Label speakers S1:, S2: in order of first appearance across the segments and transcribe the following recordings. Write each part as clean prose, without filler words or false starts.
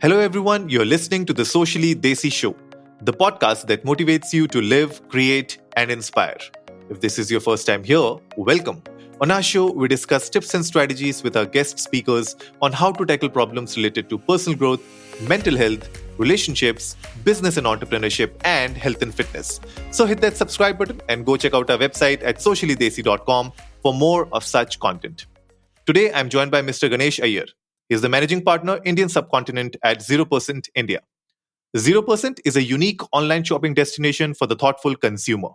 S1: Hello, everyone. You're listening to the Socially Desi Show, the podcast that motivates you to live, create, and inspire. If this is your first time here, welcome. On our show, we discuss tips and strategies with our guest speakers on how to tackle problems related to personal growth, mental health, relationships, business and entrepreneurship, and health and fitness. So hit that subscribe button and go check out our website at sociallydesi.com for more of such content. Today, I'm joined by Mr. Ganesh Iyer. He is the managing partner, Indian subcontinent at 0% India. 0% is a unique online shopping destination for the thoughtful consumer.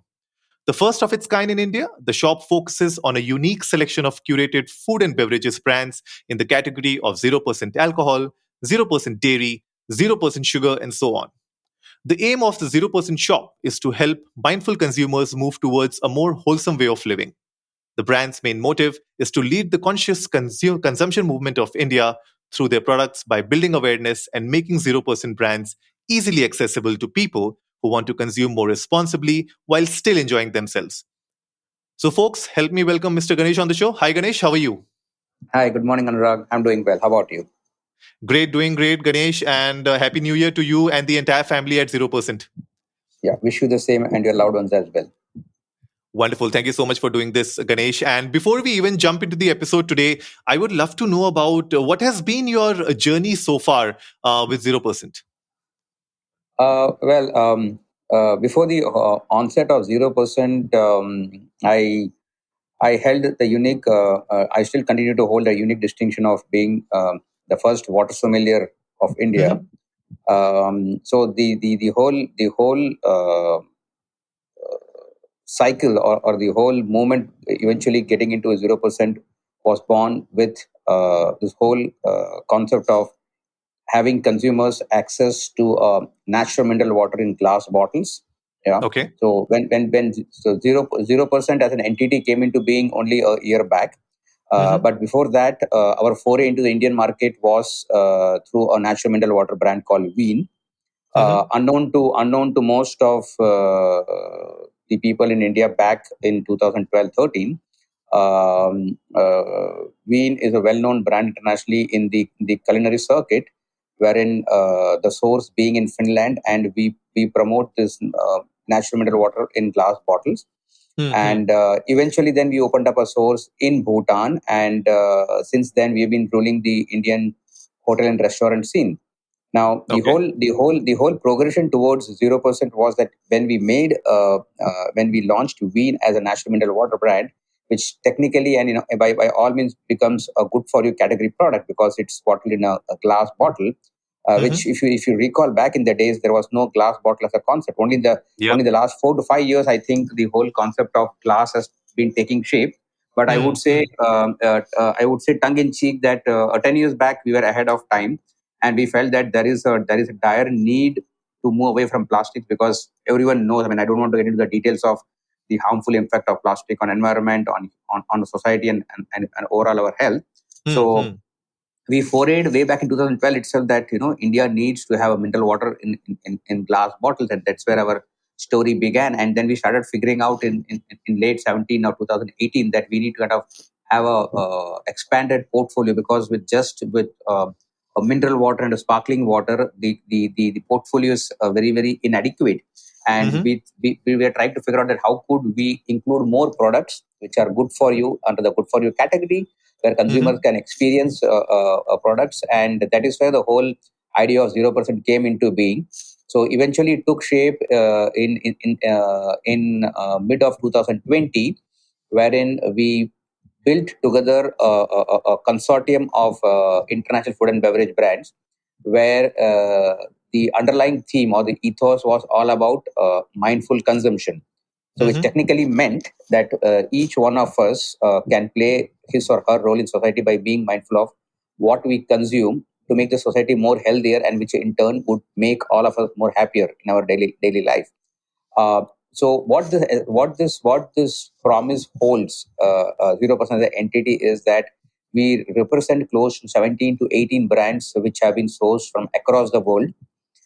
S1: The first of its kind in India, the shop focuses on a unique selection of curated food and beverages brands in the category of 0% alcohol, 0% dairy, 0% sugar, and so on. The aim of the 0% shop is to help mindful consumers move towards a more wholesome way of living. The brand's main motive is to lead the conscious consumption movement of India through their products by building awareness and making 0% brands easily accessible to people who want to consume more responsibly while still enjoying themselves. So, folks, help me welcome Mr. Ganesh on the show. Hi, Ganesh. How are you?
S2: Hi, good morning, Anurag. I'm doing well. How about you?
S1: Great, doing great, Ganesh. And Happy New Year to you and the entire family at 0%.
S2: Yeah, wish you the same and your loved ones as well.
S1: Wonderful. Thank you so much for doing this, Ganesh. And before we even jump into the episode today, I would love to know about what has been your journey so far with 0%.
S2: Well, before the onset of 0%, I held the unique. I still continue to hold a unique distinction of being the first water sommelier of India.
S1: Mm-hmm.
S2: So the whole cycle or the whole movement eventually getting into a 0% was born with this whole concept of having consumers access to natural mineral water in glass bottles. Yeah.
S1: Okay.
S2: So when 0% as an entity came into being only a year back,
S1: Mm-hmm.
S2: but before that, our foray into the Indian market was through a natural mineral water brand called Ween.
S1: Mm-hmm.
S2: Unknown to most of the people in India back in 2012-13. Ween is a well-known brand internationally in the culinary circuit, wherein the source being in Finland, and we promote this natural mineral water in glass bottles.
S1: Mm-hmm.
S2: And eventually, then we opened up a source in Bhutan, and since then we've been ruling the Indian hotel and restaurant scene. Now,
S1: Okay.
S2: the whole progression towards 0% was that when we launched Ween as a national mineral water brand, which technically and by all means becomes a good for you category product because it's bottled in a glass bottle. Which,
S1: Mm-hmm.
S2: if you recall back in the days, there was no glass bottle as a concept.
S1: Yeah.
S2: Only the last 4 to 5 years, I think the whole concept of glass has been taking shape. But
S1: Mm-hmm.
S2: I would say tongue in cheek that 10 years back we were ahead of time, and we felt that there is a dire need to move away from plastics because everyone knows. I mean, I don't want to get into the details of the harmful impact of plastic on environment, on society, and overall our health. So
S1: Mm-hmm.
S2: we forayed way back in 2012 itself that India needs to have a mineral water in glass bottles, and that's where our story began. And then we started figuring out in late 17 or 2018 that we need to kind of have a expanded portfolio, because with a mineral water and a sparkling water, the portfolio is very very inadequate. And
S1: Mm-hmm.
S2: we were trying to figure out that how could we include more products which are good for you under the good for you category, where consumers
S1: Mm-hmm.
S2: can experience products, and that is where the whole idea of 0% came into being. So eventually, it took shape in mid of 2020, wherein we built together a consortium of international food and beverage brands, where the underlying theme or the ethos was all about mindful consumption. So, which
S1: Mm-hmm.
S2: technically meant that each one of us can play his or her role in society by being mindful of what we consume to make the society more healthier, and which in turn would make all of us more happier in our daily life. Uh, so what this promise holds, 0% as an entity, is that we represent close to 17 to 18 brands which have been sourced from across the world,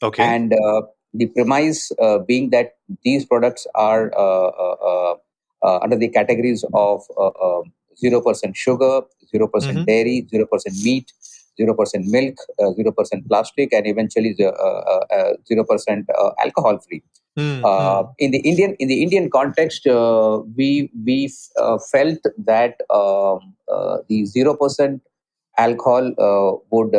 S1: Okay.
S2: and the premise being that these products are under the categories of 0% sugar, 0%
S1: Mm-hmm.
S2: dairy, 0% meat, 0% milk, 0% plastic, and eventually 0% alcohol free. In the Indian context, we felt that the 0% alcohol would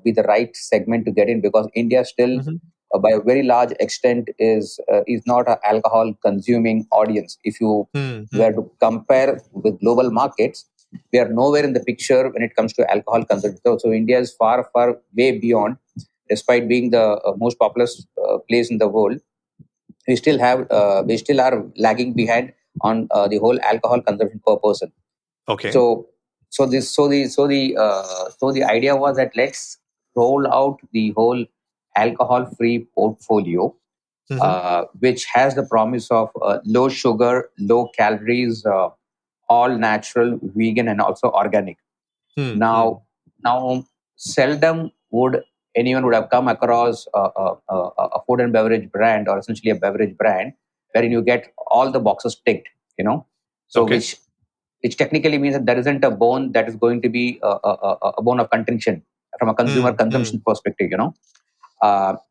S2: be the right segment to get in, because India still,
S1: Hmm.
S2: by a very large extent, is not an alcohol consuming audience. If you were
S1: Hmm.
S2: to compare with global markets, we are nowhere in the picture when it comes to alcohol consumption. So India is far, far way beyond, despite being the most populous place in the world. We still are lagging behind on the whole alcohol consumption per person.
S1: Okay.
S2: So so the so the so the uh, so the idea was that let's roll out the whole alcohol free portfolio,
S1: Hmm.
S2: which has the promise of low sugar, low calories, all natural, vegan, and also organic.
S1: Hmm.
S2: Now, seldom would anyone would have come across a food and beverage brand, or essentially a beverage brand, wherein you get all the boxes ticked. You know, so
S1: Okay.
S2: which technically means that there isn't a bone that is going to be a bone of contention from a consumer
S1: Hmm.
S2: consumption perspective.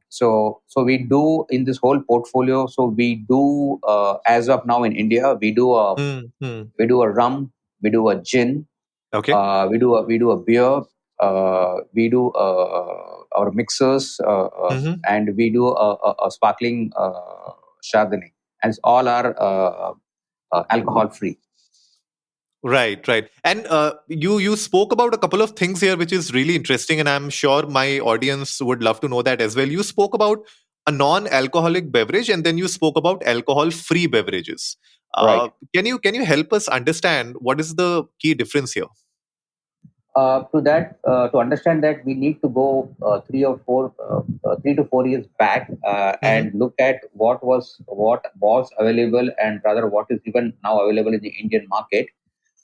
S2: So we do in this whole portfolio. So we do, as of now in India,
S1: Hmm.
S2: we do a rum, we do a gin,
S1: Okay.
S2: we do a beer, we do our mixers,
S1: Hmm.
S2: and we do a sparkling chardonnay, and all are alcohol free.
S1: Right, right. And you spoke about a couple of things here, which is really interesting, and I'm sure my audience would love to know that as well. You spoke about a non-alcoholic beverage, and then you spoke about alcohol-free beverages.
S2: Right.
S1: Can you help us understand what is the key difference here?
S2: To understand that, we need to go 3 to 4 years back,
S1: Mm-hmm.
S2: and look at what was available, and rather what is even now available in the Indian market.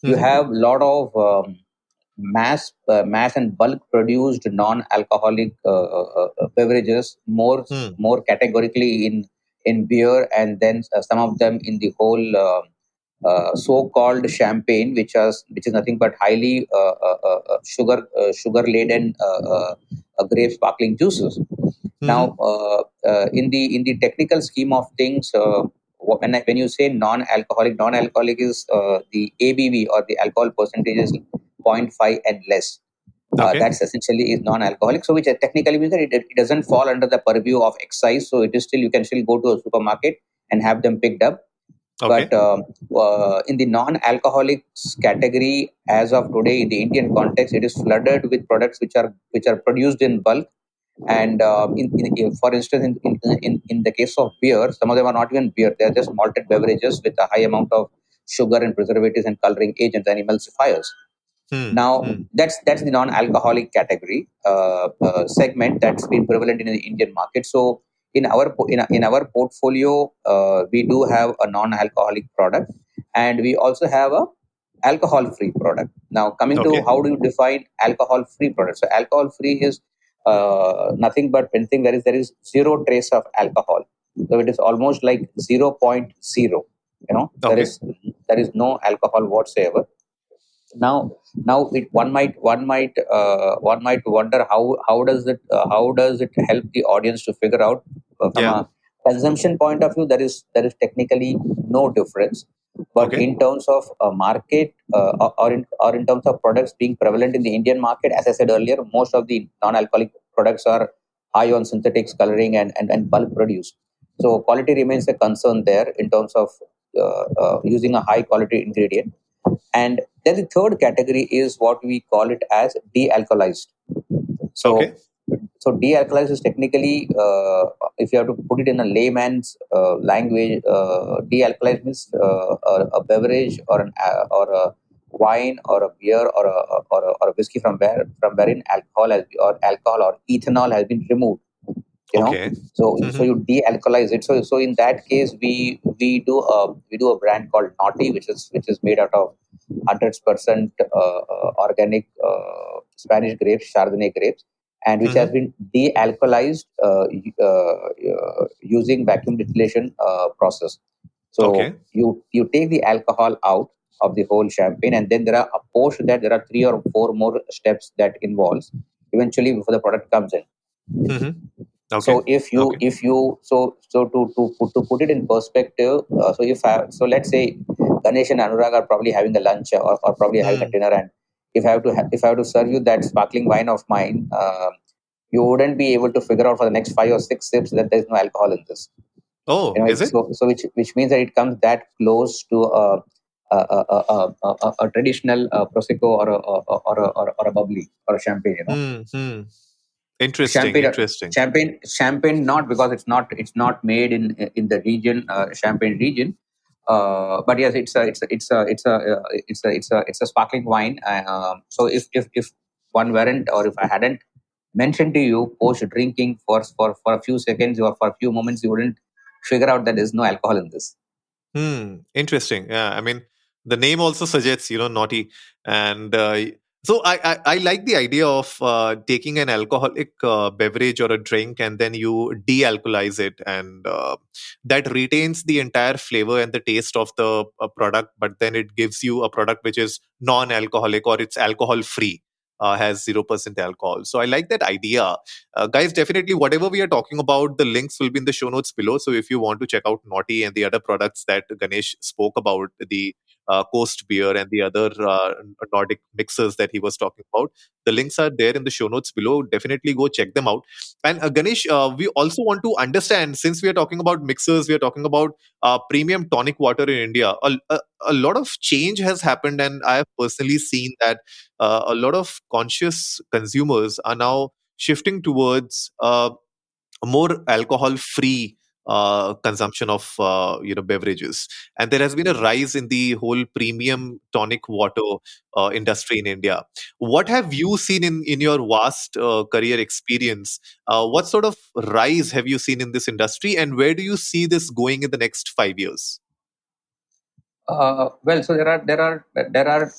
S2: You
S1: Mm-hmm.
S2: have a lot of mass and bulk produced non-alcoholic beverages,
S1: Hmm.
S2: more categorically in beer, and then some of them in the whole so-called champagne, which is nothing but highly sugar laden grape sparkling juices. Now,
S1: Mm-hmm.
S2: in the technical scheme of things, when you say non-alcoholic is the ABV, or the alcohol percentage, is zero point 0.5 and less.
S1: Okay.
S2: That's essentially is non-alcoholic. So which technically means that it doesn't fall under the purview of excise. So it is still, you can still go to a supermarket and have them picked up. But
S1: Okay.
S2: in the non-alcoholics category, as of today, in the Indian context, it is flooded with products which are produced in bulk. And for instance, in the case of beer, some of them are not even beer; they are just malted beverages with a high amount of sugar and preservatives and coloring agents and emulsifiers.
S1: Hmm.
S2: Now,
S1: Hmm.
S2: that's the non-alcoholic category segment that's been prevalent in the Indian market. So in our portfolio, we do have a non-alcoholic product, and we also have a alcohol-free product. Now, coming to
S1: Okay.
S2: how do you define alcohol-free product? So alcohol-free is nothing but anything there is zero trace of alcohol. So it is almost like zero point 0. There
S1: Okay.
S2: is there is no alcohol whatsoever. Now one might wonder how does it help the audience to figure out, from
S1: Yeah.
S2: a consumption point of view. There is technically no difference, but
S1: Okay.
S2: in terms of market, or in terms of products being prevalent in the Indian market, as I said earlier, most of the non-alcoholic products are high on synthetics, coloring, and bulk produced. So quality remains a concern there in terms of using a high quality ingredient. And then the third category is what we call it as de-alkalized. So,
S1: Okay.
S2: so de-alkalized is technically, if you have to put it in a layman's language, de-alkalized means a beverage, or a wine, or a beer, or a whiskey from wherein alcohol or ethanol has been removed. you know
S1: Okay.
S2: so
S1: Mm-hmm.
S2: you de-alkalize it. So in that case, we do a brand called Naughty, which is made out of 100% organic Spanish grapes, Chardonnay grapes, and which has
S1: Mm-hmm.
S2: been de-alkalized using vacuum distillation process. So
S1: Okay.
S2: you take the alcohol out of the whole champagne, and then there are, post that, there are three or four more steps that involves. eventually before the product comes in.
S1: Hmm.
S2: So
S1: Okay. Okay.
S2: if you so to put it in perspective, so let's say Ganesh and Anurag are probably having a lunch, or probably having a
S1: Hmm.
S2: dinner, and if I have to serve you that sparkling wine of mine, you wouldn't be able to figure out for the next 5 or 6 sips that there's no alcohol in this.
S1: Oh, is it?
S2: So which means that it comes that close to a traditional prosecco, or a bubbly, or a champagne.
S1: Hmm. Hmm. Interesting.
S2: Champagne,
S1: Interesting.
S2: champagne, not because it's not made in the region, Champagne region. But yes, it's a sparkling wine. So if one weren't, or if I hadn't mentioned to you post drinking for a few seconds or for a few moments, you wouldn't figure out that there's no alcohol in this.
S1: Hmm. Interesting. Yeah. I mean, the name also suggests, naughty. And so I like the idea of taking an alcoholic beverage or a drink and then you de alcoholize it. And that retains the entire flavor and the taste of the product, but then it gives you a product which is non alcoholic or it's alcohol free. Has 0% alcohol. So I like that idea. Guys, definitely whatever we are talking about, the links will be in the show notes below. So if you want to check out Naughty and the other products that Ganesh spoke about, the Coast beer and the other Nordic mixers that he was talking about, the links are there in the show notes below. Definitely go check them out. And Ganesh, we also want to understand, since we are talking about mixers, we are talking about premium tonic water in India. A lot of change has happened, and I have personally seen that a lot of conscious consumers are now shifting towards a more alcohol free consumption of beverages, and there has been a rise in the whole premium tonic water industry in India. What have you seen in your vast career experience? What sort of rise have you seen in this industry, and where do you see this going in the next 5 years?
S2: Well, so there are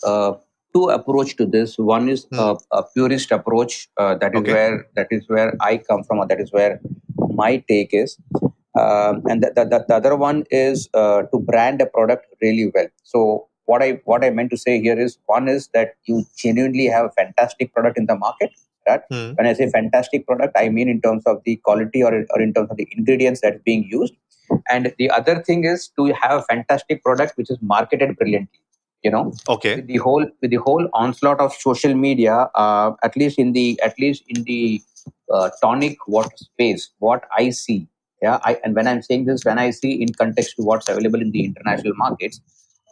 S2: two approach to this. One is
S1: Hmm.
S2: a purist approach.
S1: Okay.
S2: That is where I come from, or that is where my take is. And the other one is to brand a product really well. So what I meant to say here is, one is that you genuinely have a fantastic product in the market. Right?
S1: Hmm.
S2: When I say fantastic product, I mean in terms of the quality, or in terms of the ingredients that's being used. And the other thing is to have a fantastic product which is marketed brilliantly. You know,
S1: Okay.
S2: with the whole onslaught of social media, at least in the tonic water space, what I see, yeah, and when I'm saying this, when I see in context to what's available in the international markets,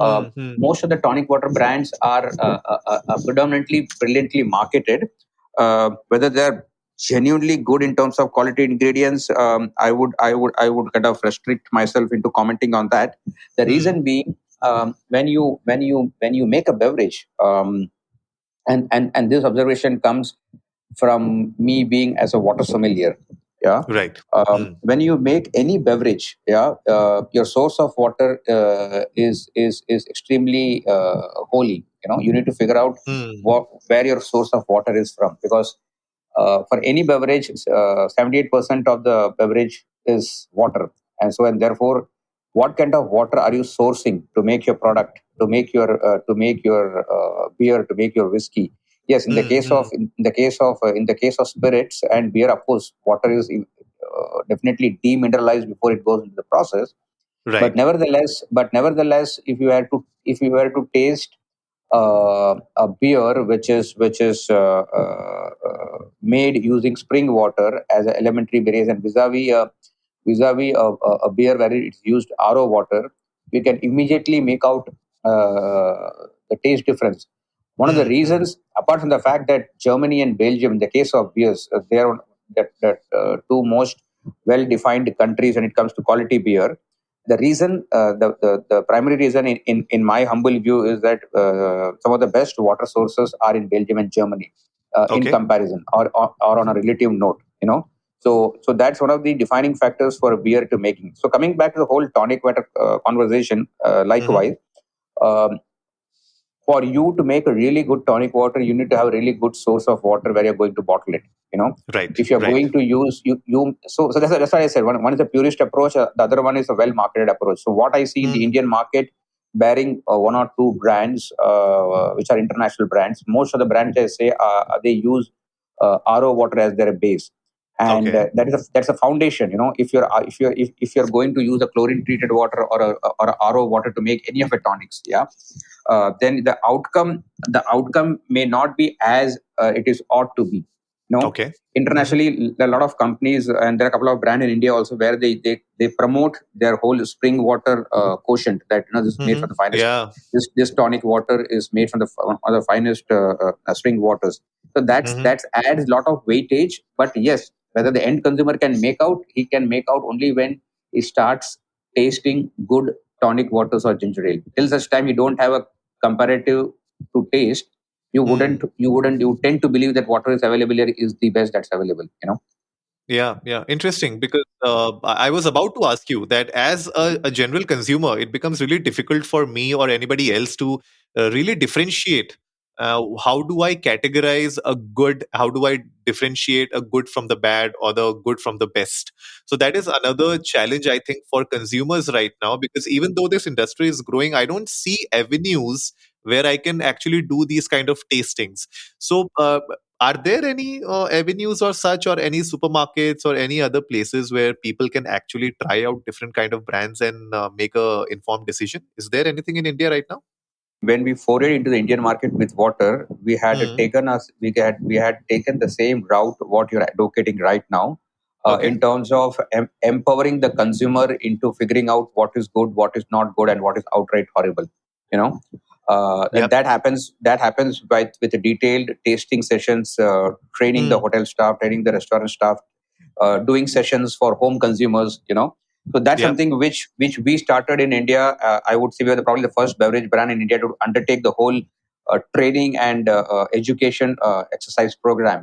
S2: uh,
S1: Hmm. Hmm.
S2: most of the tonic water brands are predominantly brilliantly marketed. Whether they're genuinely good in terms of quality ingredients, I would kind of restrict myself into commenting on that. The
S1: Hmm.
S2: reason being, when you make a beverage, and this observation comes from me being as a water sommelier. Yeah.
S1: Right. Hmm.
S2: When you make any beverage, yeah, your source of water is extremely holy. You need to figure out
S1: Hmm.
S2: where your source of water is from, because for any beverage, 78% of the beverage is water. And therefore, what kind of water are you sourcing to make your product, to make your beer, to make your whiskey? Yes, in the
S1: Hmm.
S2: case of
S1: Hmm.
S2: spirits and beer, of course, water is definitely demineralized before it goes into the process. But
S1: Right.
S2: nevertheless, if you were to taste a beer which is made using spring water as an elementary base, and vis-a-vis a beer where it's used RO water, we can immediately make out the taste difference. One of the
S1: Hmm. Hmm.
S2: reasons, apart from the fact that Germany and Belgium, in the case of beers, they are that two most well-defined countries when it comes to quality beer. The primary reason, in my humble view, is that some of the best water sources are in Belgium and Germany, in
S1: Okay.
S2: comparison, or on a relative note. So that's one of the defining factors for beer to making. So coming back to the whole tonic water conversation,
S1: Hmm.
S2: likewise, um, for you to make a really good tonic water, you need to have a really good source of water where you're going to bottle it. You know,
S1: Right.
S2: if you're
S1: Right.
S2: going to use you so that's why I said one is a purist approach, the other one is a well marketed approach. So what I see in the
S1: Hmm.
S2: Indian market, bearing one or two brands which are international brands, most of the brands I say they use RO water as their base, and
S1: Okay.
S2: that's a foundation. If you're going to use a chlorine treated water or a RO water to make any of the tonics, yeah, then the outcome may not be as it is ought to be.
S1: Okay. Hmm.
S2: Internationally, a lot of companies, and there are a couple of brands in India also, where they promote their whole spring water quotient, that this is made from
S1: Hmm.
S2: the finest.
S1: Yeah.
S2: This tonic water is made from the finest spring waters. So
S1: Hmm.
S2: that's adds a lot of weightage. But yes, whether the end consumer can make out, he can make out only when he starts tasting good tonic waters or ginger ale. Till such time you don't have a comparative to taste, you tend to believe that water is available here is the best that's available.
S1: Yeah, yeah, interesting. Because I was about to ask you that as a general consumer, it becomes really difficult for me or anybody else to really differentiate. How do I categorize a good? How do I differentiate a good from the bad or the good from the best? So that is another challenge, I think, for consumers right now. Because even though this industry is growing, I don't see avenues where I can actually do these kind of tastings. So, are there any avenues or such, or any supermarkets or any other places where people can actually try out different kind of brands and make a informed decision? Is there anything in India right now?
S2: When we forayed into the Indian market with water,
S1: Hmm.
S2: we had taken the same route what you're advocating right now,
S1: Okay.
S2: in terms of empowering the consumer into figuring out what is good, what is not good, and what is outright horrible. You know, and
S1: Yep.
S2: that happens with the detailed tasting sessions, training the
S1: Hmm.
S2: hotel staff, training the restaurant staff, doing sessions for home consumers. So that's
S1: Yep.
S2: something which we started in India. I would say we are probably the first beverage brand in India to undertake the whole training and education exercise program.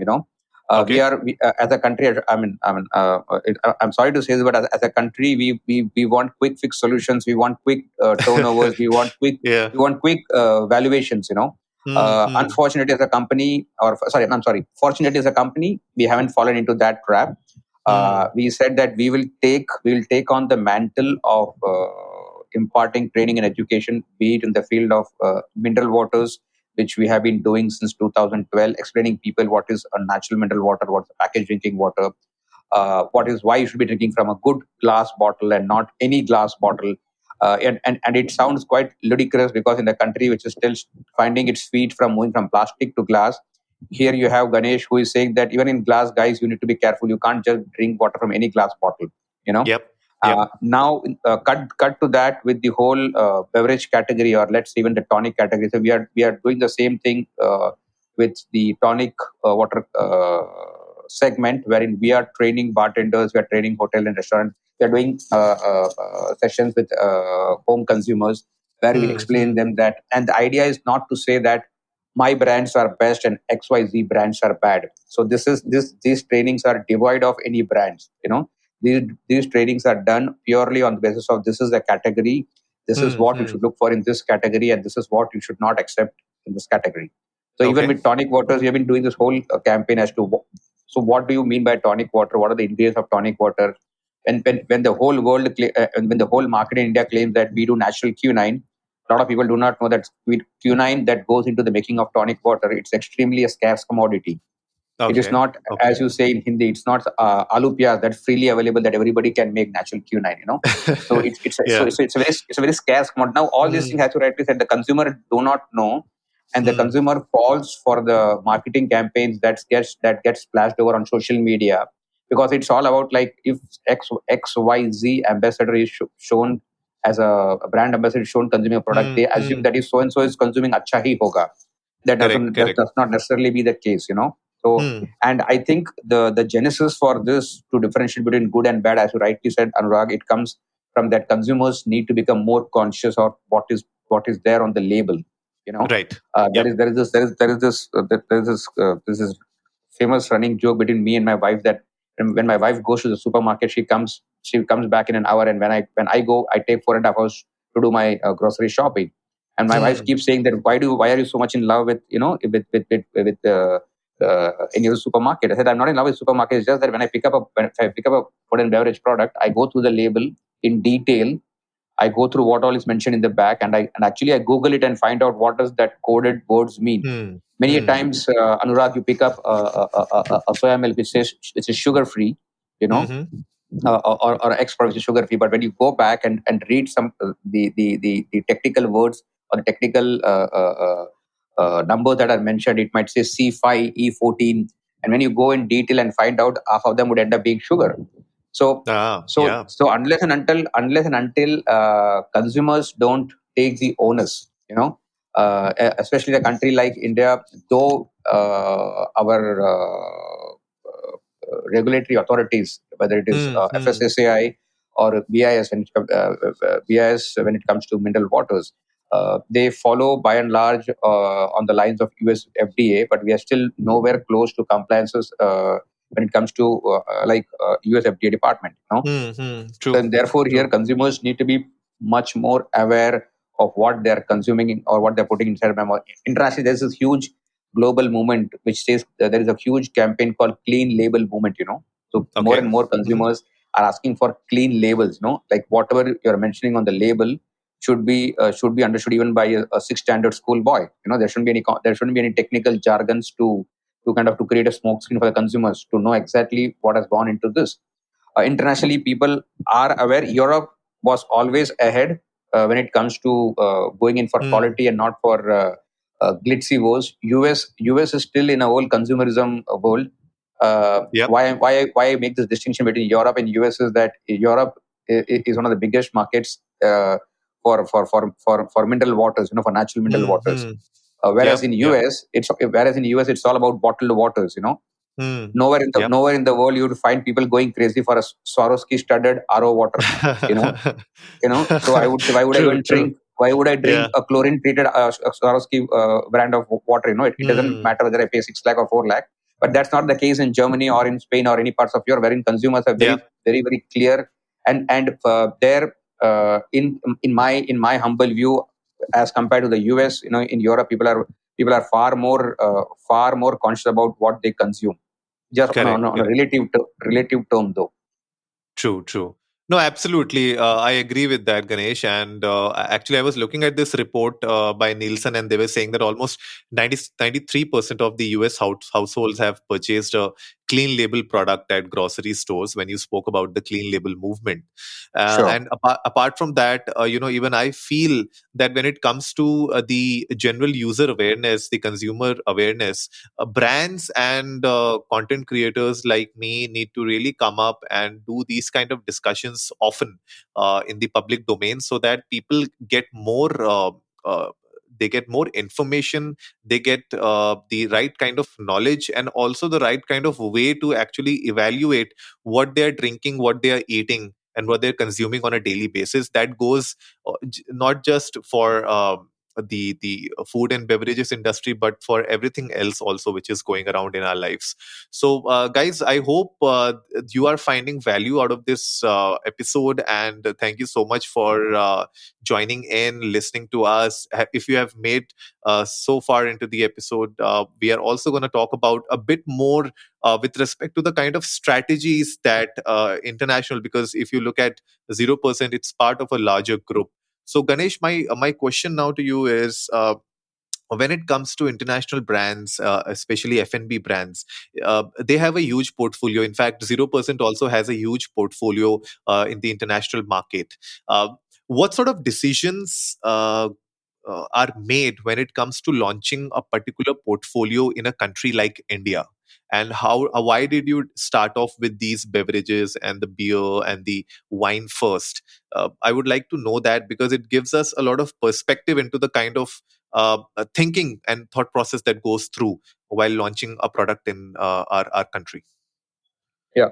S1: Okay.
S2: As a country. I'm sorry to say this, but as a country, we want quick fix solutions. We want quick turnovers. We want quick
S1: Yeah.
S2: we want quick valuations.
S1: Hmm. Hmm.
S2: Unfortunately, as a company, or sorry, I'm sorry. Fortunately, as a company, we haven't fallen into that trap.
S1: Hmm.
S2: We said that we will take on the mantle of imparting training and education, be it in the field of mineral waters, which we have been doing since 2012, explaining people what is a natural mineral water, what's a packaged drinking water, what is why you should be drinking from a good glass bottle and not any glass bottle. And it sounds quite ludicrous, because in a country which is still finding its feet from moving from plastic to glass, here you have Ganesh, who is saying that even in glass, guys, you need to be careful. You can't just drink water from any glass bottle. You know.
S1: Yep. Yep.
S2: Now, cut to that with the whole beverage category, or let's say even the tonic category. So we are doing the same thing with the tonic water segment, wherein we are training bartenders, we are training hotel and restaurant, we are doing sessions with home consumers, where we
S1: Hmm.
S2: explain
S1: Hmm.
S2: them that. And the idea is not to say that my brands are best and XYZ brands are bad. So these trainings are devoid of any brands. These trainings are done purely on the basis of this is a category, this is
S1: Hmm.
S2: what you
S1: Hmm.
S2: should look for in this category, and this is what you should not accept in this category. So even
S1: Okay.
S2: with tonic waters, we have been doing this whole campaign as to so what do you mean by tonic water? What are the ingredients of tonic water? And when the whole when the whole market in India claims that we do natural quinine, a lot of people do not know that quinine that goes into the making of tonic water, it's extremely a scarce commodity. It is
S1: Okay.
S2: not,
S1: Okay.
S2: as you say in Hindi, it's not aloo piyaz that's freely available that everybody can make natural quinine. So
S1: Yeah.
S2: it's a very scarce commodity. Now all these things,
S1: Hmm.
S2: as you rightly said, the consumer do not know, and the
S1: Hmm.
S2: consumer falls for the marketing campaigns that gets splashed over on social media, because it's all about, like, if XYZ ambassador is shown as a brand ambassador is shown consuming a product,
S1: Hmm.
S2: they assume
S1: Hmm.
S2: that if so and so is consuming acha hi hoga. That
S1: Correct.
S2: doesn't that
S1: Correct.
S2: does not necessarily be the case. So,
S1: Hmm.
S2: and I think the genesis for this, to differentiate between good and bad, as you rightly said, Anurag, it comes from that consumers need to become more conscious of what is there on the label. you know
S1: Right.
S2: there
S1: Yep.
S2: is there is this there is there is this there is this famous running joke between me and my wife, that when my wife goes to the supermarket, she comes back in an hour, and when I go, I take 4.5 hours to do my grocery shopping. And my wife
S1: Hmm.
S2: keeps saying that, why are you so much in love with any other supermarket? I said, I'm not in love with supermarket. It's just that when I pick up a food and beverage product, I go through the label in detail. I go through what all is mentioned in the back, and actually I Google it and find out what does that coded words mean.
S1: Hmm.
S2: Many a
S1: Hmm.
S2: times, Anurag, you pick up a soya milk which says it's sugar free, you know,
S1: Hmm.
S2: or X product which is sugar free. But when you go back and read some the technical words or the technical numbers that are mentioned, it might say C5, E14, and when you go in detail and find out, half of them would end up being sugar. So
S1: Ah,
S2: so
S1: yeah.
S2: so unless and until consumers don't take the onus, especially a country like India, though our regulatory authorities, whether it is
S1: Hmm. Hmm.
S2: FSSAI or BIS when it comes to mineral waters, they follow by and large on the lines of US FDA, but we are still nowhere close to compliances when it comes to US FDA department.
S1: Hmm. Hmm. True.
S2: And therefore, here
S1: True.
S2: consumers need to be much more aware of what they're consuming or what they're putting inside them. Internationally, there's this huge global movement which says that there is a huge campaign called Clean Label Movement. So more
S1: Okay.
S2: and more
S1: Hmm.
S2: consumers are asking for clean labels. Like whatever you're mentioning on the label should be understood even by a sixth standard school boy. There shouldn't be any technical jargons to kind of to create a smoke screen for the consumers to know exactly what has gone into this. Internationally, people are aware. Europe was always ahead when it comes to going in for
S1: Hmm.
S2: quality and not for glitzy woes. US is still in a whole consumerism world.
S1: Yep.
S2: Why I make this distinction between Europe and US is that Europe is one of the biggest markets for mineral waters, for natural mineral
S1: Hmm.
S2: waters.
S1: Hmm.
S2: Whereas
S1: Yep.
S2: in
S1: Yep.
S2: US it's all about bottled waters.
S1: Hmm.
S2: Nowhere
S1: Yep.
S2: nowhere in the world you would find people going crazy for a Swarovski studded RO water. You know, So why would I
S1: True.
S2: even
S1: True.
S2: drink? Why would I
S1: Yeah.
S2: drink a chlorine treated Swarovski brand of water? It doesn't
S1: Hmm.
S2: matter whether I pay 6 lakh or 4 lakh. But that's not the case in Germany or in Spain or any parts of Europe, wherein consumers are
S1: Yeah.
S2: very very very clear and there in my humble view, as compared to the US, in Europe people are far more conscious about what they consume, just on a, on
S1: Correct.
S2: a, on a
S1: Correct.
S2: relative term though.
S1: True, true. No, absolutely. I agree with that, Ganesh. And actually, I was looking at this report by Nielsen, and they were saying that almost 93% of the US households have purchased a clean label product at grocery stores when you spoke about the clean label movement.
S2: Sure.
S1: And apart from that, even I feel that when it comes to the general user awareness, the consumer awareness, brands and content creators like me need to really come up and do these kind of discussions often in the public domain so that people get more uh, they get more information, they get the right kind of knowledge and also the right kind of way to actually evaluate what they're drinking, what they're eating, and what they're consuming on a daily basis. That goes not just for the food and beverages industry, but for everything else also which is going around in our lives. So guys, I hope you are finding value out of this episode, and thank you so much for joining in, listening to us. If you have made so far into the episode, we are also going to talk about a bit more with respect to the kind of strategies that international, because if you look at 0%, it's part of a larger group. So Ganesh, my question now to you is, when it comes to international brands, especially F&B brands, they have a huge portfolio. In fact, 0% also has a huge portfolio in the international market. Uh, what sort of decisions are made when it comes to launching a particular portfolio in a country like India? And why did you start off with these beverages and the beer and the wine first? I would like to know that because it gives us a lot of perspective into the kind of thinking and thought process that goes through while launching a product in our country.
S2: Yeah.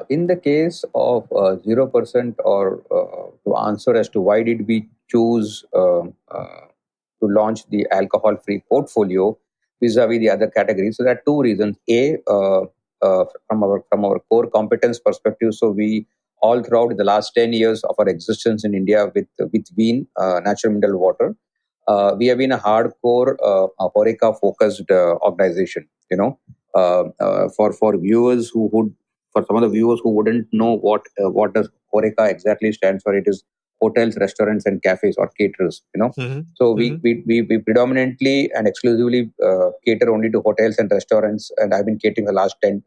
S2: In the case of 0%, or to answer as to why did we choose to launch the alcohol-free portfolio vis-a-vis the other categories? So there are two reasons. From our core competence perspective, so we all throughout the last 10 years of our existence in India with Bean natural mineral water, we have been a hardcore Horeca focused organization. For viewers who would for some of the viewers who wouldn't know what does Horeca exactly stands for, it is hotels, restaurants, and cafes or caterers.
S1: Mm-hmm.
S2: So
S1: Mm-hmm.
S2: we predominantly and exclusively cater only to hotels and restaurants, and I've been catering the last 10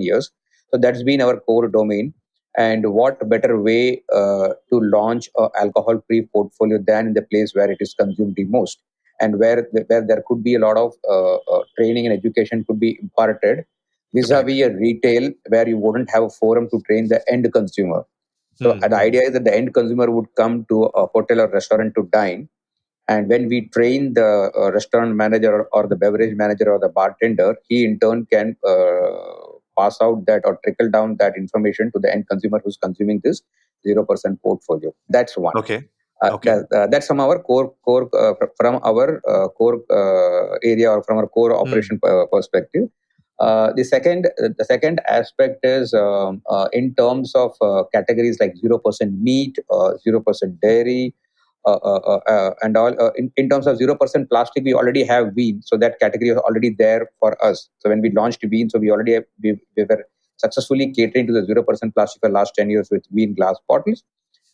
S2: years. So that's been our core domain. And what better way to launch a alcohol-free portfolio than in the place where it is consumed the most, and where there could be a lot of training and education could be imparted,
S1: Right.
S2: vis-a-vis a retail where you wouldn't have a forum to train the end consumer. So the
S1: Mm-hmm.
S2: idea is that the end consumer would come to a hotel or restaurant to dine, and when we train the restaurant manager or the beverage manager or the bartender, he in turn can pass out that or trickle down that information to the end consumer who's consuming this 0% portfolio. That's one.
S1: Okay. Okay.
S2: That's from our from our core area or from our core
S1: Mm.
S2: operation perspective. The second aspect is in terms of categories like 0% meat, 0% dairy, and all. In terms of 0% plastic, we already have Bean, so that category is already there for us. So when we launched Bean, so we were successfully catering to the 0% plastic for the last 10 years with Bean glass bottles.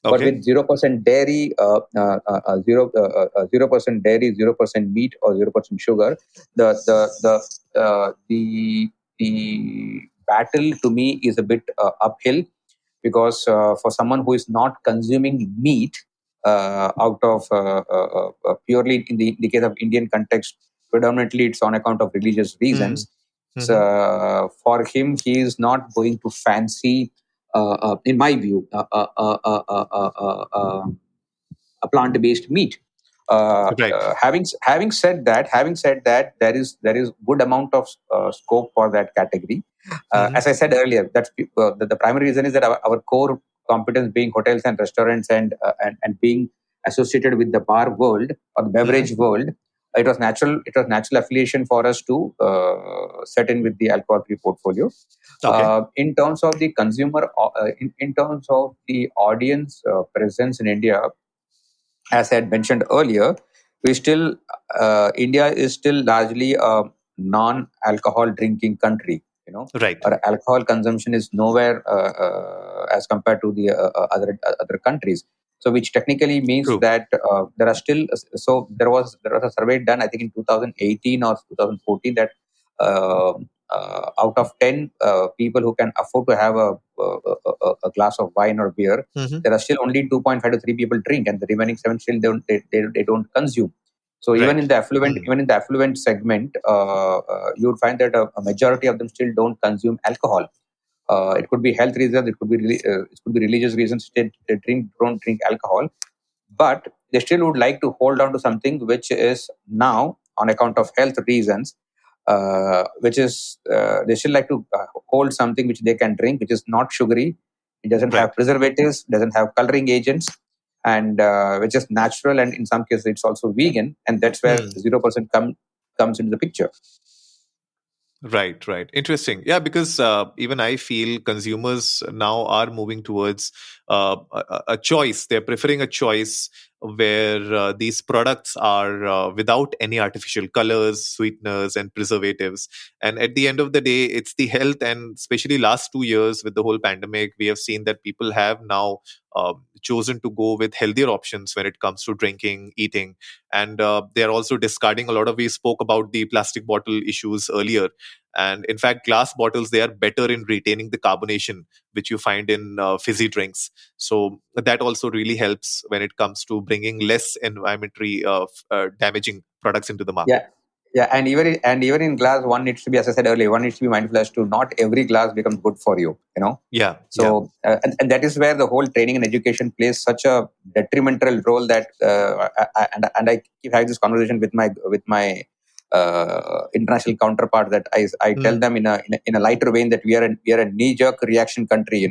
S2: But
S1: Okay.
S2: with 0% dairy, 0% dairy, 0% meat, or 0% sugar, the the the battle to me is a bit uphill, because for someone who is not consuming meat out of purely in the case of Indian context, predominantly it's on account of religious
S1: Mm.
S2: reasons. So,
S1: Mm-hmm.
S2: for him, he is not going to fancy, in my view, a plant-based meat.
S1: Right.
S2: Having said that, there is good amount of scope for that category.
S1: Mm-hmm.
S2: As I said earlier, the primary reason is that our core competence being hotels and restaurants, and being associated with the bar world or the beverage
S1: Mm-hmm.
S2: world, it was natural. It was natural affiliation for us to set in with the alcohol-free portfolio.
S1: Okay.
S2: In terms of the consumer, in terms of the audience presence in India, as I had mentioned earlier, we still India is still largely a non-alcohol drinking country.
S1: Right.
S2: Our alcohol consumption is nowhere as compared to the other countries. So, which technically means
S1: True.
S2: that there are still. So there was a survey done, I think, in 2018 or 2014, that uh, out of 10 people who can afford to have a glass of wine or beer,
S1: Mm-hmm.
S2: there are still only 2.5 to 3 people drink, and the remaining 7 still they don't consume. So
S1: Right. Mm.
S2: even in the affluent segment, you would find that a majority of them still don't consume alcohol. It could be health reasons, it could be religious reasons. They don't drink alcohol, but they still would like to hold on to something which is now, on account of health reasons, which is they still like to hold something which they can drink, which is not sugary, it doesn't
S1: Right.
S2: have preservatives, doesn't have coloring agents, and which is natural, and in some cases it's also vegan, and that's where
S1: Mm.
S2: 0% comes into the picture.
S1: Right, right. Interesting. Yeah, because even I feel consumers now are moving towards a choice. They're preferring a choice where these products are without any artificial colors, sweeteners, and preservatives. And at the end of the day, it's the health, and especially last 2 years with the whole pandemic, we have seen that people have now chosen to go with healthier options when it comes to drinking, eating, and they are also discarding a lot of. We spoke about the plastic bottle issues earlier, and in fact glass bottles, they are better in retaining the carbonation which you find in fizzy drinks. So that also really helps when it comes to bringing less environmentally damaging products into the
S2: Yeah,
S1: market.
S2: yeah, and even in glass, one needs to be, as I said earlier, one needs to be mindful as to not every glass becomes good for you.
S1: Yeah, yeah.
S2: So, and that is where the whole training and education plays such a detrimental role, that and I keep having this conversation with my international counterpart, that I tell
S1: Mm.
S2: them in a lighter vein that we are a knee jerk reaction country.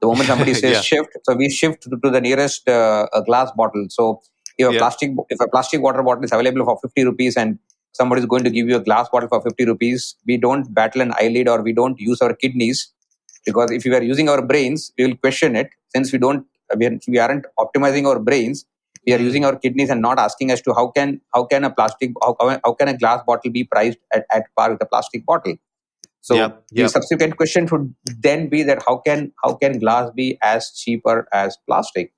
S2: The moment somebody says
S1: Yeah,
S2: shift, so we shift to the nearest glass bottle. So
S1: yeah.
S2: if a plastic water bottle is available for 50 rupees, and somebody is going to give you a glass bottle for 50 rupees, we don't battle an eyelid, or we don't use our kidneys, because if we are using our brains, we will question it. Since we aren't optimizing our brains, we are using
S1: Mm.
S2: our kidneys and not asking as to how can a glass bottle be priced at par with a plastic bottle. So
S1: Yep,
S2: the
S1: yep.
S2: subsequent question should then be that how can glass be as cheaper as plastic?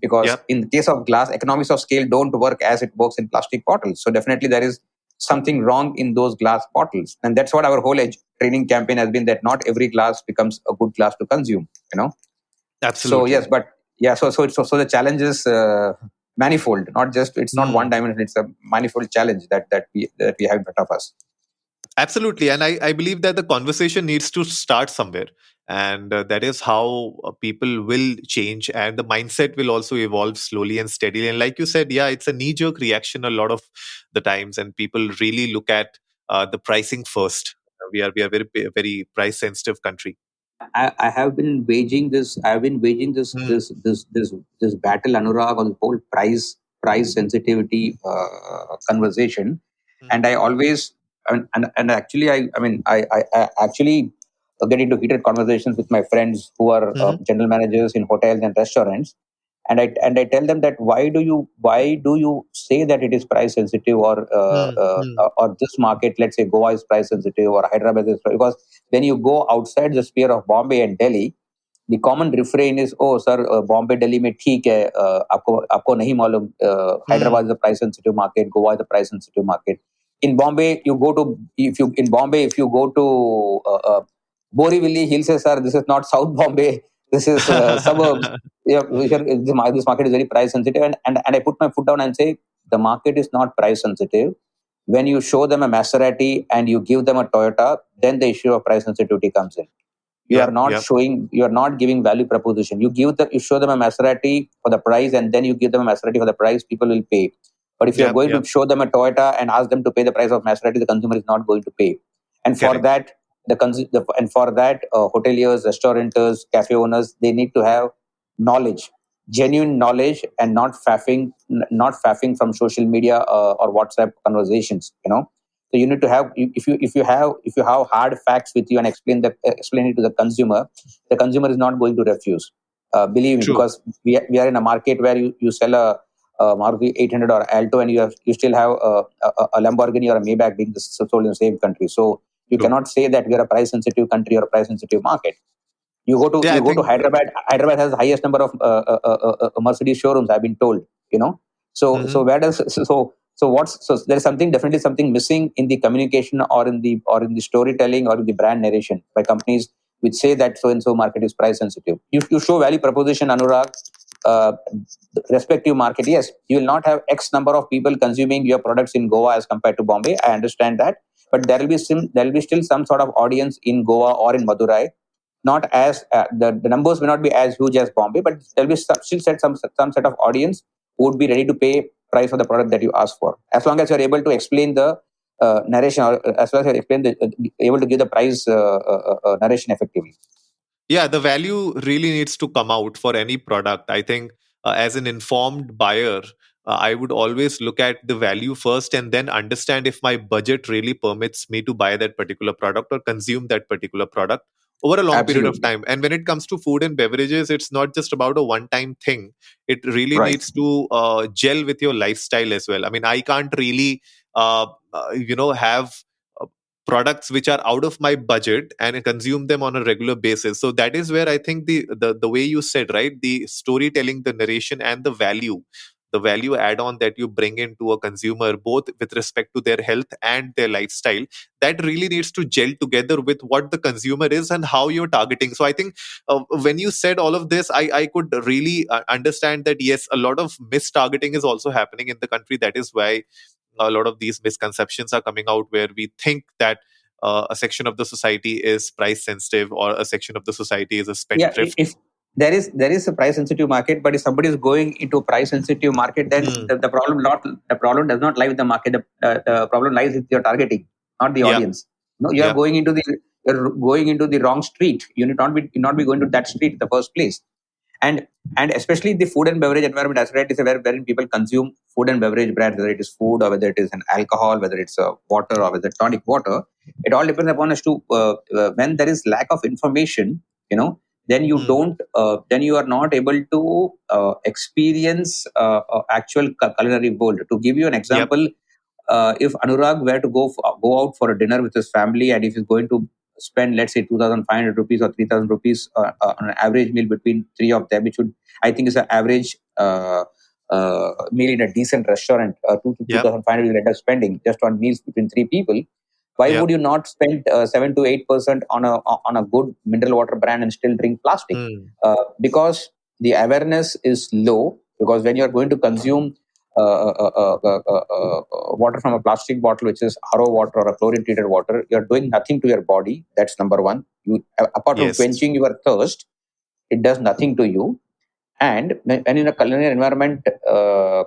S2: because
S1: Yep.
S2: in the case of glass, economics of scale don't work as it works in plastic bottles. So definitely there is something wrong in those glass bottles, and that's what our whole training campaign has been, that not every glass becomes a good glass to consume. So
S1: Absolutely.
S2: yes, but yeah, so the challenge is manifold. Not just, it's not one
S1: Hmm.
S2: dimension; it's a manifold challenge that we have in front of us.
S1: Absolutely. And I believe that the conversation needs to start somewhere. And that is how people will change, and the mindset will also evolve slowly and steadily. And like you said, yeah, it's a knee jerk reaction a lot of the times, and people really look at the pricing first. We are very price sensitive country.
S2: I have been waging this. I've been waging
S1: Hmm.
S2: this battle, Anurag, on the whole price sensitivity conversation,
S1: Hmm.
S2: and I always and actually I actually get into heated conversations with my friends who are
S1: Hmm.
S2: general managers in hotels and restaurants, and I tell them that why do you say that it is price sensitive,
S1: Hmm. Hmm.
S2: or this market, let's say Goa, is price sensitive, or Hyderabad is, because when you go outside the sphere of Bombay and Delhi, the common refrain is, oh sir, Bombay Delhi में ठीक है, आपको नहीं मालूम,
S1: Hmm.
S2: Hyderabad is a price sensitive market, Goa is a price sensitive market. In Bombay, you go to in Bombay, if you go to Borivali, he'll say, sir, this is not South Bombay, this is suburbs. Yeah, this market is very price sensitive, and I put my foot down and say the market is not price sensitive. When you show them a Maserati and you give them a Toyota, then the issue of price sensitivity comes in.
S1: Yep. Yep.
S2: You are not giving value proposition. You show them a Maserati for the price, and then you give them a Maserati for the price, people will pay. But if you are
S1: Yep.
S2: going to
S1: Yep.
S2: show them a Toyota and ask them to pay the price of Maserati, the consumer is not going to pay. And for
S1: Correct.
S2: that, hoteliers, restaurateurs, cafe owners, they need to have knowledge, genuine knowledge, and not faffing from social media or WhatsApp conversations. So you need to have, if you have hard facts with you and explain it to the consumer is not going to refuse. Believe me,
S1: True.
S2: because we are in a market where you sell a Maruti 800 or Alto, and you still have a Lamborghini or a Maybach being sold in the same country. So you
S1: True.
S2: cannot say that we are a price sensitive country or a price sensitive market. You go to
S1: Yeah, I
S2: you go to
S1: think.
S2: Hyderabad. Hyderabad has the highest number of Mercedes showrooms, I've been told. You know, so
S1: Mhm.
S2: where does so there is definitely something missing in the communication, or in the storytelling, or in the brand narration by companies which say that so and so market is price sensitive. You show value proposition, Anurag. Uh, Respective market, yes, you will not have X number of people consuming your products in Goa as compared to Bombay. I understand that, but there will be still some sort of audience in Goa or in Madurai, not as the numbers may not be as huge as Bombay, but there'll be still some set of audience who would be ready to pay price for the product that you ask for, as long as you're able to explain the narration, or as well as you're able to give the price narration effectively.
S1: Yeah, the value really needs to come out for any product. I think as an informed buyer, I would always look at the value first and then understand if my budget really permits me to buy that particular product or consume that particular product over a long period of
S2: Absolutely.
S1: time. And when it comes to food and beverages, it's not just about a one time thing. It really
S2: Right.
S1: needs to gel with your lifestyle as well. I mean, I can't really, have uh, products which are out of my budget and consume them on a regular basis. So that is where I think the way you said, right, the storytelling, the narration, and the value add on that you bring into a consumer, both with respect to their health and their lifestyle, that really needs to gel together with what the consumer is and how you're targeting. So I think when you said all of this, I could really understand that yes, a lot of mistargeting is also happening in the country. That is why a lot of these misconceptions are coming out, where we think that a section of the society is price sensitive or a section of the society is a
S2: Yeah,
S1: spendthrift.
S2: if there is a price sensitive market, but if somebody is going into price sensitive market, then
S1: Hmm.
S2: the problem does not lie with the market. The problem lies with your targeting, not the
S1: Yep.
S2: audience. No, you are
S1: Yep.
S2: going into the wrong street. You need not be going to that street in the first place. And especially the food and beverage environment, as right, is wherein people consume food and beverage brands, whether it is food or whether it is an alcohol, whether it's a water or whether tonic water. It all depends upon us to when there is lack of information, then you
S1: Hmm.
S2: don't then you are not able to experience actual culinary world. To give you an
S1: Yep.
S2: example, if Anurag were to go out for a dinner with his family, and if he's going to spend, let's say, 2,500 rupees or 3,000 rupees on an average meal between three of them, which would, I think, is an average meal in a decent restaurant, 2,500 you'll end up spending just on meals between three people. Why would you not spend 7 to 8% on a good mineral water brand and still drink plastic? Because the awareness is low. Because when you are going to consume water from a plastic bottle, which is RO water or a chlorine treated water, you are doing nothing to your body. That's number one. You, apart from quenching your thirst, it does nothing to you. And when in a culinary environment,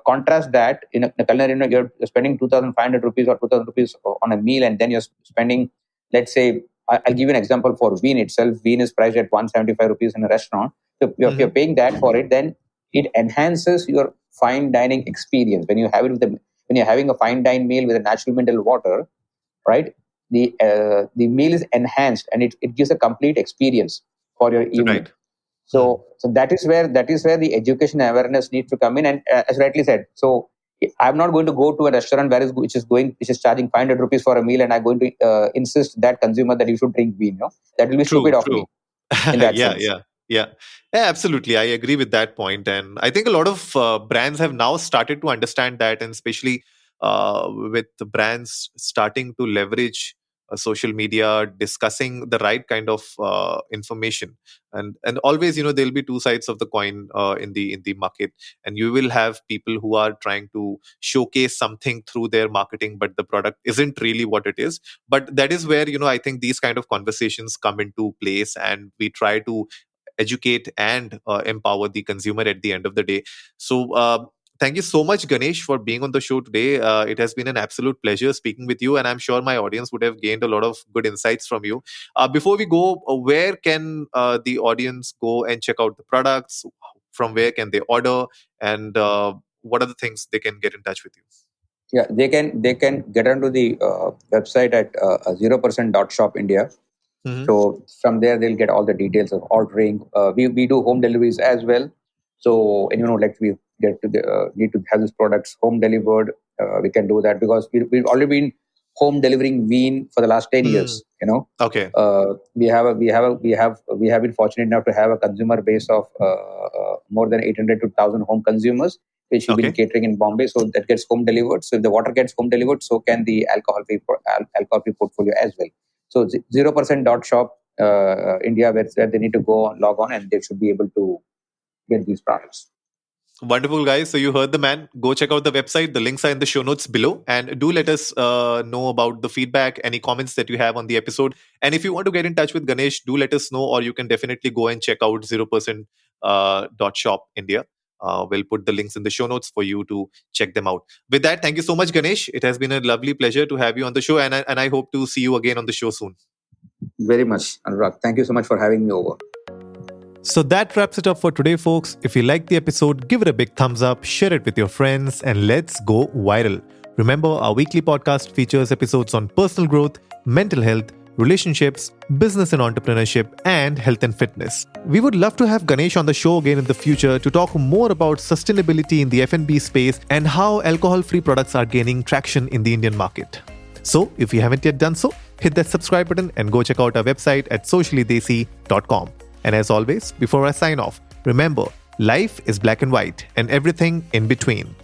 S2: contrast that in a culinary environment, you're spending 2,500 rupees or 2,000 rupees on a meal, and then you're spending, let's say, I'll give you an example for Veen itself. Veen is priced at 175 rupees in a restaurant. So if you're paying that for it, then it enhances your fine dining experience. When you have it when you're having a fine dine meal with a natural mineral water, right? The meal is enhanced and it gives a complete experience for your evening.
S1: Right.
S2: So that is where the education awareness needs to come in. And as rightly said, so I'm not going to go to a restaurant which is charging 500 rupees for a meal, and I'm going to insist that consumer that you should drink Veen. That will be stupid of me in that sense.
S1: Yeah, absolutely. I agree with that point. And I think a lot of brands have now started to understand that, and especially with the brands starting to leverage social media, discussing the right kind of information. And always, there'll be two sides of the coin in the market, and you will have people who are trying to showcase something through their marketing, but the product isn't really what it is. But that is where I think these kind of conversations come into place, and we try to educate and empower the consumer at the end of the day. So thank you so much, Ganesh, for being on the show today. It has been an absolute pleasure speaking with you, and I'm sure my audience would have gained a lot of good insights from you. Before we go, where can the audience go and check out the products? From where can they order? And what are the things they can get in touch with you?
S2: Yeah, they can get onto the website at 0% India. So from there they'll get all the details of ordering. We do home deliveries as well. So like we get to need to have these products home delivered, we can do that because we've already been home delivering Veen for the last 10 years.
S1: Okay.
S2: We have been fortunate enough to have a consumer base of more than 800 to 1,000 home consumers, which we've been catering in Bombay. So that gets home delivered. So if the water gets home delivered, so can the alcohol-free portfolio as well. So 0% shop India, where they need to go log on, and they should be able to get these products.
S1: Wonderful, guys. So you heard the man. Go check out the website. The links are in the show notes below. And do let us know about the feedback, any comments that you have on the episode. And if you want to get in touch with Ganesh, do let us know, or you can definitely go and check out 0% .shop India. We'll put the links in the show notes for you to check them out. With that, thank you so much, Ganesh. It has been a lovely pleasure to have you on the show. And I hope to see you again on the show soon.
S2: Very much, Anurag. Thank you so much for having me over.
S1: So that wraps it up for today, folks. If you liked the episode, give it a big thumbs up, share it with your friends, and let's go viral. Remember, our weekly podcast features episodes on personal growth, mental health, relationships, business and entrepreneurship, and health and fitness. We would love to have Ganesh on the show again in the future to talk more about sustainability in the F&B space and how alcohol-free products are gaining traction in the Indian market. So, if you haven't yet done so, hit that subscribe button and go check out our website at sociallydesi.com. And as always, before I sign off, remember, life is black and white and everything in between.